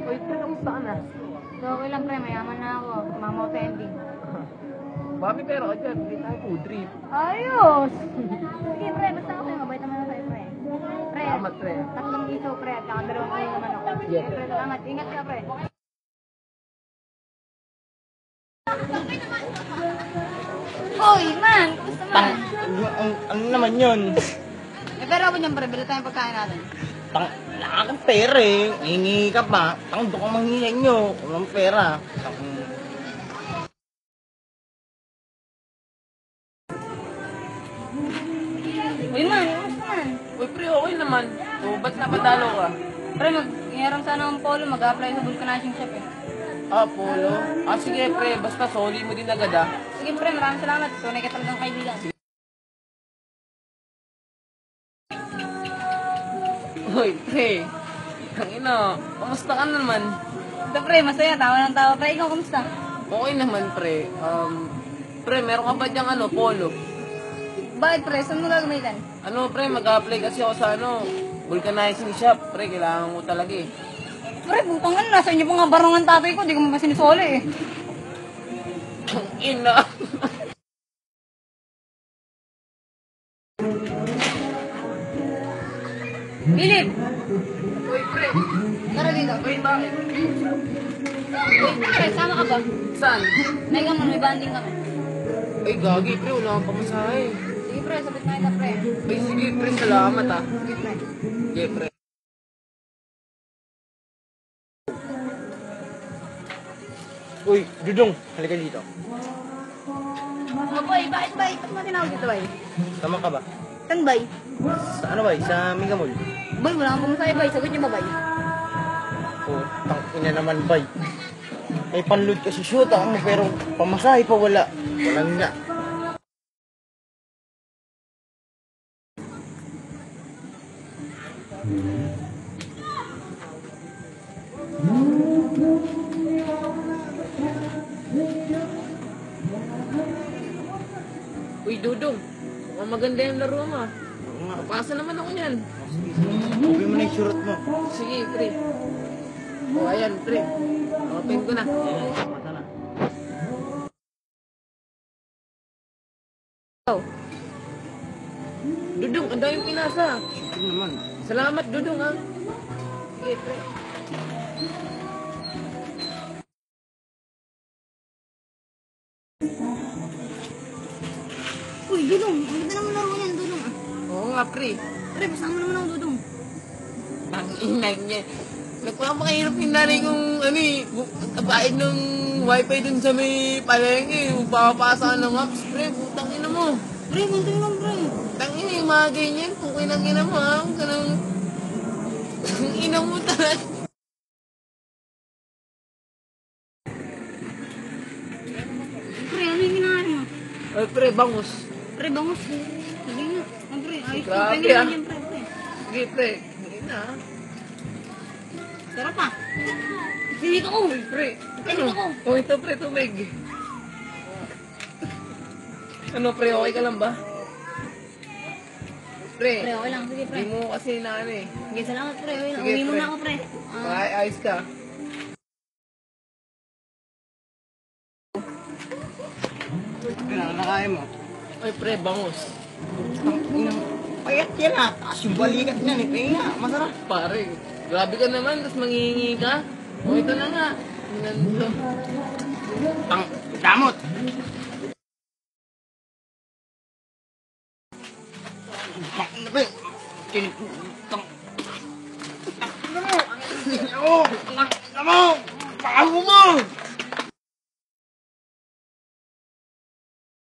Uy, pre, kamusta ka na? So, okay lang pre, mayaman na ako. Mamaw pending. Mami, pero ka dyan. Hindi tayo food trip. Ayos! Sige pre, basta ako sa'yo. Mabait naman ako sa'yo pre. Pre, Salamat, pre. 3 isaw pre, at saka 2 kilo naman ako. Yes, Pre, salamat. Ingat ka pre. Hoy, man! Gusto man? Ano naman yun? Eh, pero ako dyan pre, bilo tayong pagkain natin. Wala kang pera eh. Hingi ka pa. Doon ka manghingi sa inyo. Walang pera. Uy man, gusto man? Uy, pre, okay naman. So, ba't napadalo ka? Pre, mag-iarang sana ang polo, mag-apply sa vulcanizing shop eh. Ah, polo? Ah, sige, pre. Basta soli mo din agad, ah. Sige pre, maraming salamat. Tunay ka talagang kaibigan. Uy, pre. Tangina, kamusta ka naman? Ito pre, masaya. Tawa ng tawa. Pre, ikaw kamusta? Okay naman, pre. Pre, meron ka ba diyang polo? Bakit pre? Saan mo gagamitan? Ano, pre, mag-apply kasi ako sa vulcanizing shop. Pre, kailangan ko talaga eh. Pre, butang ano. Nasa inyo pa nga barangan tatay ko. Di ko mo sinisoli eh. Ina. Bilip! Uy, pre. Tara dito. Uy, bakit? Uy, pre, sama ka ba? Saan? May gamon, may banding kami. Ay, gagi, pre. Wala kang pamasahe. Sige pre, sabit na kita pre. Ay, sige, pre. Salamat, ah. Sige pre. Sige, pre. Uy, Dudong, halika dito. Oh boy, bakit ba? Ba't mo tinawag dito bay? Tama ka ba? Saan bay? Sa ano ba? Sa Mega Mall? Boy, wala kang pumasaya bay. Sagot niyo ba bay? Oh, tangina naman bay. May panload kasi shoot mo pero pamasahe pa wala. Walang nga. Uy, Dudong. Mukhang maganda yung laro mo, ah. Pasa naman ako niyan. Sabi mo na yung surot mo. Sige, pre. O, ayan, pre. Open ko na. Mata na. Oh. Dudong, ang daming pinasa. Shooting naman. Salamat, Dudong, ah. Sige, pre. Uy, Dudong. Ang ganda naman laro niyan, Dudong. Oo nga, pre. Pre, pasama naman ako, Dudong. Ang inay niya. Nagpapakahirap yung nanay kong, kabaid ng wifi dun sa may palengke. Papapasa ka ng apps, pre. Putang ina mo. Pre, gunting lang, pre. Tangina yung mga ganyan. Pukin ang ina mo, ha. Huwag ka nang... Ang ina mo talaga. Pre, ano yung ginahan mo? Ay, pre, bangus. Pre, bangus. Sabi nga. Ang pre, ayos ko. Grabe, Pengen ah. lang yan, pre. Sige, pre. Ang ina, ha. Sarap pa. Sinito ko. Uy, pre. Sinito ko. Oh, ito, pre, tumig. Ano, pre, okay ka lang ba? Pre, Pre, okay lang. Sige, pre. hindi mo kasi na eh. Sige, salamat, pre. Uy, Sige, uwi mo pre. na ako, pre. Bye, ayos ka. Nakakain mo. Ay, pre, bangus. Payat yan ah. Taas yung balikat niyan eh. Kaya nga, masarap. Pare, grabe ka naman, tapos mangingi ka. O, ito na nga. Nandito. Damot! Ano mo? Ano mo? Ano mo?